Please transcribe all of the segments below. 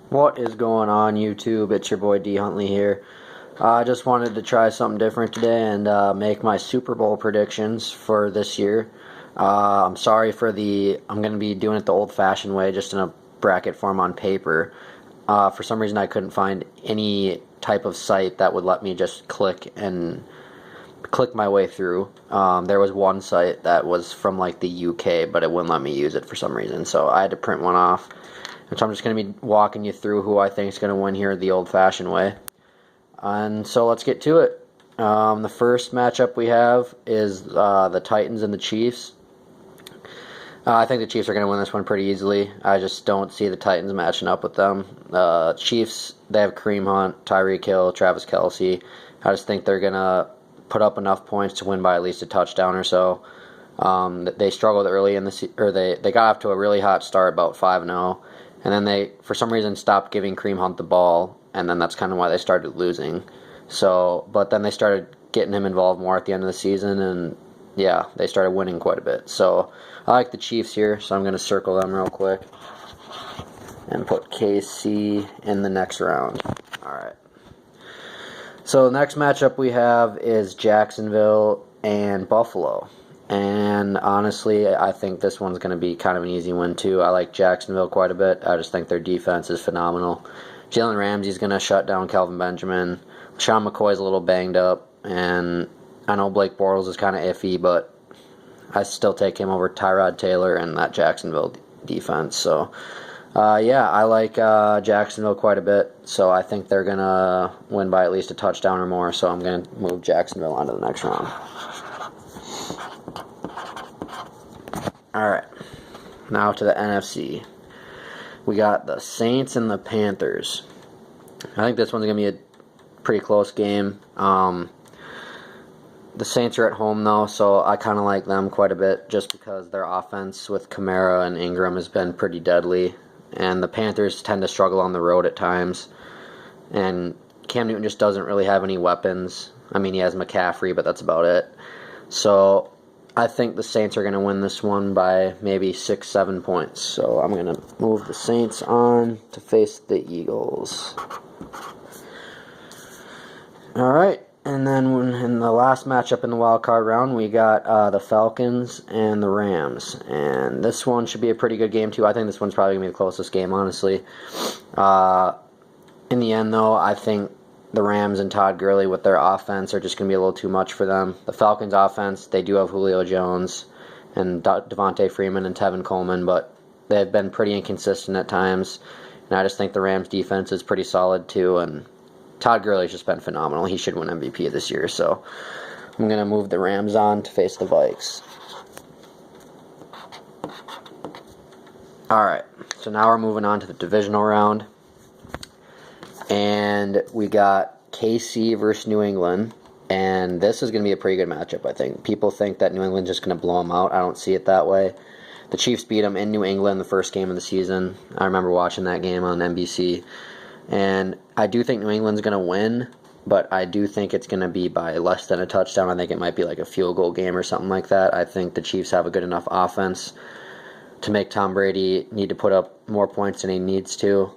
What is going on, YouTube? It's your boy D Huntley here. I just wanted to try something different today and make my Super Bowl predictions for this year. I'm sorry for I'm going to be doing it the old-fashioned way, just in a bracket form on paper. For some reason, I couldn't find any type of site that would let me just click my way through. There was one site that was from like the UK, but it wouldn't let me use it for some reason, so I had to print one off. And so I'm just going to be walking you through who I think is going to win here the old-fashioned way. And so let's get to it. The first matchup we have is the Titans and the Chiefs. I think the Chiefs are going to win this one pretty easily. I just don't see the Titans matching up with them. Chiefs, they have Kareem Hunt, Tyreek Hill, Travis Kelce. I just think they're going to put up enough points to win by at least a touchdown or so. They struggled early in they got off to a really hot start, about 5-0. And then they, for some reason, stopped giving Kareem Hunt the ball, and then that's kind of why they started losing. But then they started getting him involved more at the end of the season, and yeah, they started winning quite a bit. So I like the Chiefs here, so I'm going to circle them real quick and put KC in the next round. All right. So the next matchup we have is Jacksonville and Buffalo. And honestly, I think this one's going to be kind of an easy win, too. I like Jacksonville quite a bit. I just think their defense is phenomenal. Jalen Ramsey's going to shut down Kelvin Benjamin. Sean McCoy's a little banged up. And I know Blake Bortles is kind of iffy, but I still take him over Tyrod Taylor and that Jacksonville defense. So, yeah, I like Jacksonville quite a bit. So I think they're going to win by at least a touchdown or more. So I'm going to move Jacksonville on to the next round. Alright, now to the NFC. We got the Saints and the Panthers. I think this one's going to be a pretty close game. The Saints are at home, though, so I kind of like them quite a bit just because their offense with Kamara and Ingram has been pretty deadly. And the Panthers tend to struggle on the road at times. And Cam Newton just doesn't really have any weapons. I mean, he has McCaffrey, but that's about it. So I think the Saints are going to win this one by maybe 6-7 points. So I'm going to move the Saints on to face the Eagles. All right, and then in the last matchup in the wild card round, we got the Falcons and the Rams. And this one should be a pretty good game, too. I think this one's probably going to be the closest game, honestly. In the end, though, I think the Rams and Todd Gurley with their offense are just going to be a little too much for them. The Falcons' offense, they do have Julio Jones and Devontae Freeman and Tevin Coleman, but they've been pretty inconsistent at times. And I just think the Rams' defense is pretty solid, too. And Todd Gurley's just been phenomenal. He should win MVP this year. So I'm going to move the Rams on to face the Vikes. All right, so now we're moving on to the divisional round. And we got KC versus New England. And this is going to be a pretty good matchup, I think. People think that New England's just going to blow them out. I don't see it that way. The Chiefs beat them in New England the first game of the season. I remember watching that game on NBC. And I do think New England's going to win, but I do think it's going to be by less than a touchdown. I think it might be like a field goal game or something like that. I think the Chiefs have a good enough offense to make Tom Brady need to put up more points than he needs to.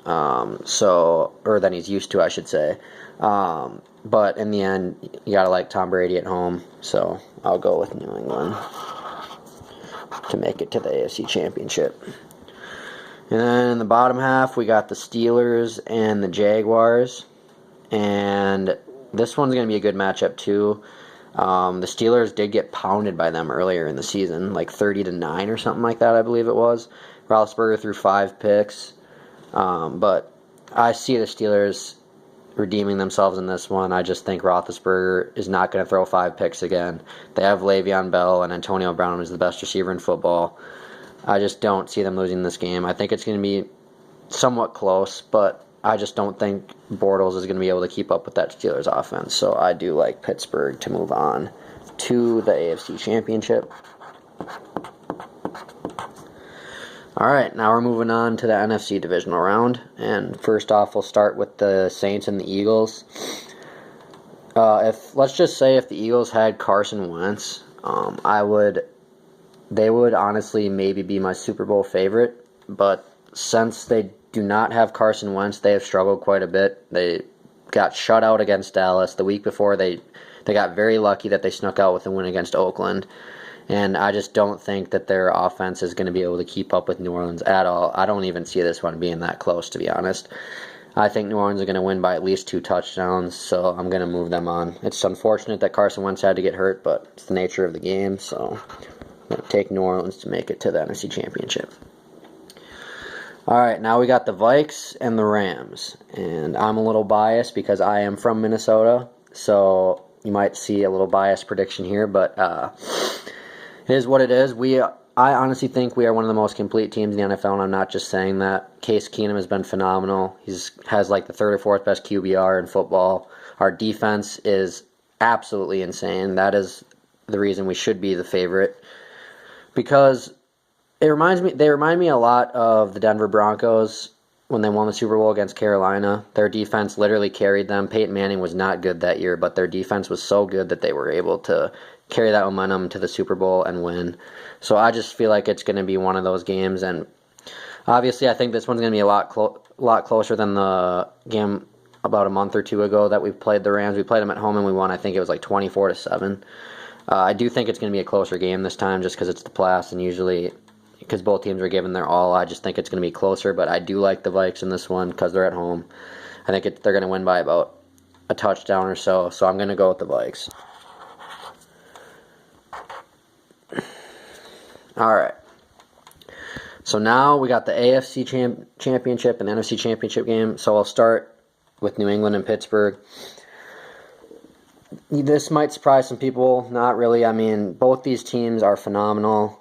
Or than he's used to, I should say. But in the end, you gotta like Tom Brady at home, so I'll go with New England to make it to the AFC Championship. And then in the bottom half, we got the Steelers and the Jaguars, and this one's gonna be a good matchup too. The Steelers did get pounded by them earlier in the season, like 30-9 or something like that, I believe it was. Roethlisberger threw 5 picks. But I see the Steelers redeeming themselves in this one. I just think Roethlisberger is not going to throw 5 picks again. They have Le'Veon Bell and Antonio Brown, who's the best receiver in football. I just don't see them losing this game. I think it's going to be somewhat close, but I just don't think Bortles is going to be able to keep up with that Steelers offense. So I do like Pittsburgh to move on to the AFC Championship. All right, now we're moving on to the NFC divisional round, and first off, we'll start with the Saints and the Eagles. Let's just say if the Eagles had Carson Wentz, they would honestly maybe be my Super Bowl favorite, but since they do not have Carson Wentz. They have struggled quite a bit. They got shut out against Dallas. The week before, they got very lucky that they snuck out with a win against Oakland. And I just don't think that their offense is going to be able to keep up with New Orleans at all. I don't even see this one being that close, to be honest. I think New Orleans are going to win by at least 2 touchdowns, so I'm going to move them on. It's unfortunate that Carson Wentz had to get hurt, but it's the nature of the game, so I'm going to take New Orleans to make it to the NFC Championship. All right, now we got the Vikes and the Rams, and I'm a little biased because I am from Minnesota, so you might see a little biased prediction here, but it is what it is. I honestly think we are one of the most complete teams in the NFL, and I'm not just saying that. Case Keenum has been phenomenal. He has like the 3rd or 4th best QBR in football. Our defense is absolutely insane. That is the reason we should be the favorite, because they remind me a lot of the Denver Broncos when they won the Super Bowl against Carolina. Their defense literally carried them. Peyton Manning was not good that year, but their defense was so good that they were able to carry that momentum to the Super Bowl and win. So I just feel like it's going to be one of those games, and obviously I think this one's going to be a lot closer than the game about a month or two ago that we played the Rams. We played them at home and we won. I think it was like 24-7. I do think it's going to be a closer game this time just because it's the playoffs, and usually because both teams are giving their all, I just think it's going to be closer, but I do like the Vikes in this one because they're at home. I think they're going to win by about a touchdown or so I'm going to go with the Vikes. All right. So now we got the AFC Championship and the NFC Championship game. So I'll start with New England and Pittsburgh. This might surprise some people. Not really. I mean, both these teams are phenomenal.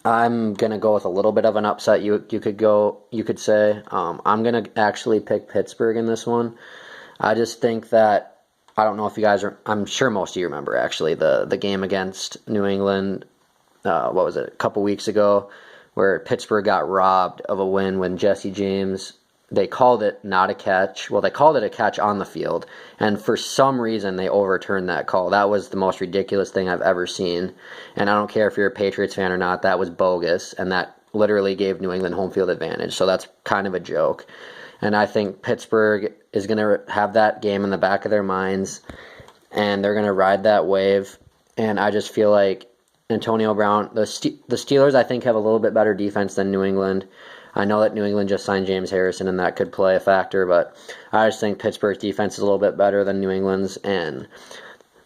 I'm gonna go with a little bit of an upset. You could say. I'm gonna actually pick Pittsburgh in this one. I just think that I don't know if you guys are. I'm sure most of you remember actually the game against New England. What was it, a couple weeks ago, where Pittsburgh got robbed of a win when Jesse James, they called it not a catch. Well, they called it a catch on the field, and for some reason they overturned that call. That was the most ridiculous thing I've ever seen, and I don't care if you're a Patriots fan or not, that was bogus, and that literally gave New England home field advantage, so that's kind of a joke. And I think Pittsburgh is going to have that game in the back of their minds, and they're going to ride that wave, and I just feel like Antonio Brown, the Steelers, I think, have a little bit better defense than New England. I know that New England just signed James Harrison, and that could play a factor, but I just think Pittsburgh's defense is a little bit better than New England's, and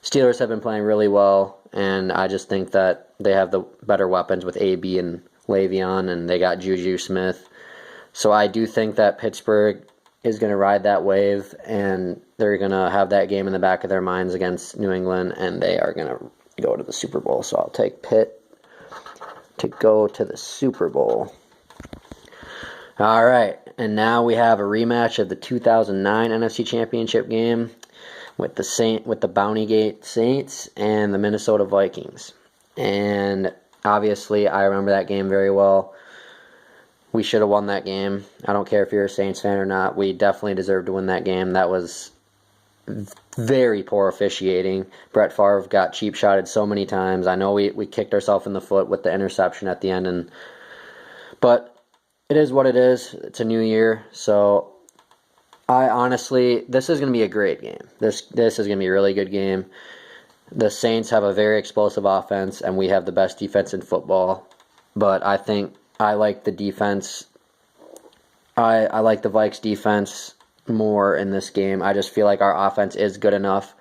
Steelers have been playing really well, and I just think that they have the better weapons with AB and Le'Veon, and they got Juju Smith. So I do think that Pittsburgh is going to ride that wave, and they're going to have that game in the back of their minds against New England, and they are going to go to the Super Bowl. So I'll take Pitt to go to the Super Bowl. All right, and now we have a rematch of the 2009 NFC Championship game with the Bounty Gate Saints and the Minnesota Vikings. And obviously, I remember that game very well. We should have won that game. I don't care if you're a Saints fan or not. We definitely deserved to win that game. That was very poor officiating. Brett Favre got cheap shotted so many times. I know we kicked ourselves in the foot with the interception at the end, but it is what it is. It's a new year, so this is going to be a great game. This is going to be a really good game. The Saints have a very explosive offense, and we have the best defense in football. But I think I like the defense. I like the Vikes defense more in this game. I just feel like our offense is good enough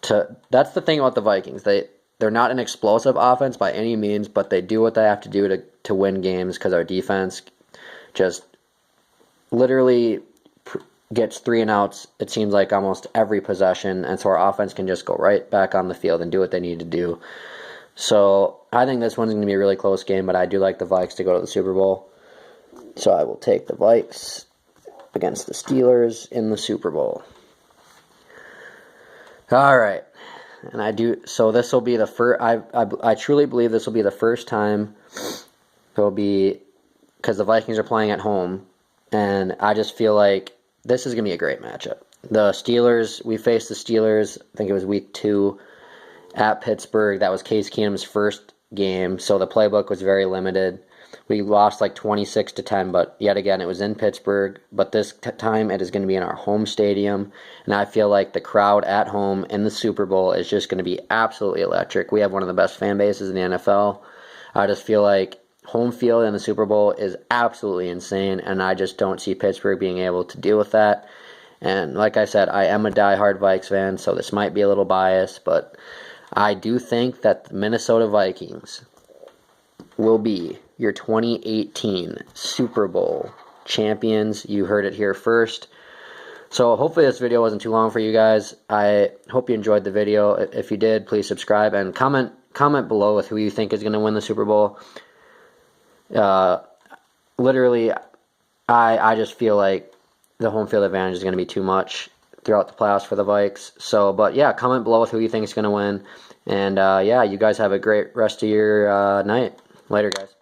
to. That's the thing about the Vikings. They're not an explosive offense by any means, but they do what they have to do to win games because our defense just literally gets 3 and outs, it seems like almost every possession, and so our offense can just go right back on the field and do what they need to do. So I think this one's going to be a really close game, but I do like the Vikes to go to the Super Bowl. So I will take the Vikes against the Steelers in the Super Bowl. All right. So this will be the first, I truly believe this will be the first time there'll be, because the Vikings are playing at home, and I just feel like this is going to be a great matchup. The Steelers, we faced the Steelers, I think it was week 2 at Pittsburgh. That was Case Keenum's first game, so the playbook was very limited. We lost like 26-10, but yet again, it was in Pittsburgh. But this time, it is going to be in our home stadium, and I feel like the crowd at home in the Super Bowl is just going to be absolutely electric. We have one of the best fan bases in the NFL. I just feel like home field in the Super Bowl is absolutely insane, and I just don't see Pittsburgh being able to deal with that. And like I said, I am a diehard Vikes fan, so this might be a little biased, but I do think that the Minnesota Vikings will be your 2018 Super Bowl champions. You heard it here first. So hopefully this video wasn't too long for you guys. I hope you enjoyed the video. If you did, please subscribe and comment below with who you think is going to win the Super Bowl. Literally, I just feel like the home field advantage is going to be too much throughout the playoffs for the Vikes. So, but yeah, comment below with who you think is going to win. And yeah, you guys have a great rest of your night. Later, guys.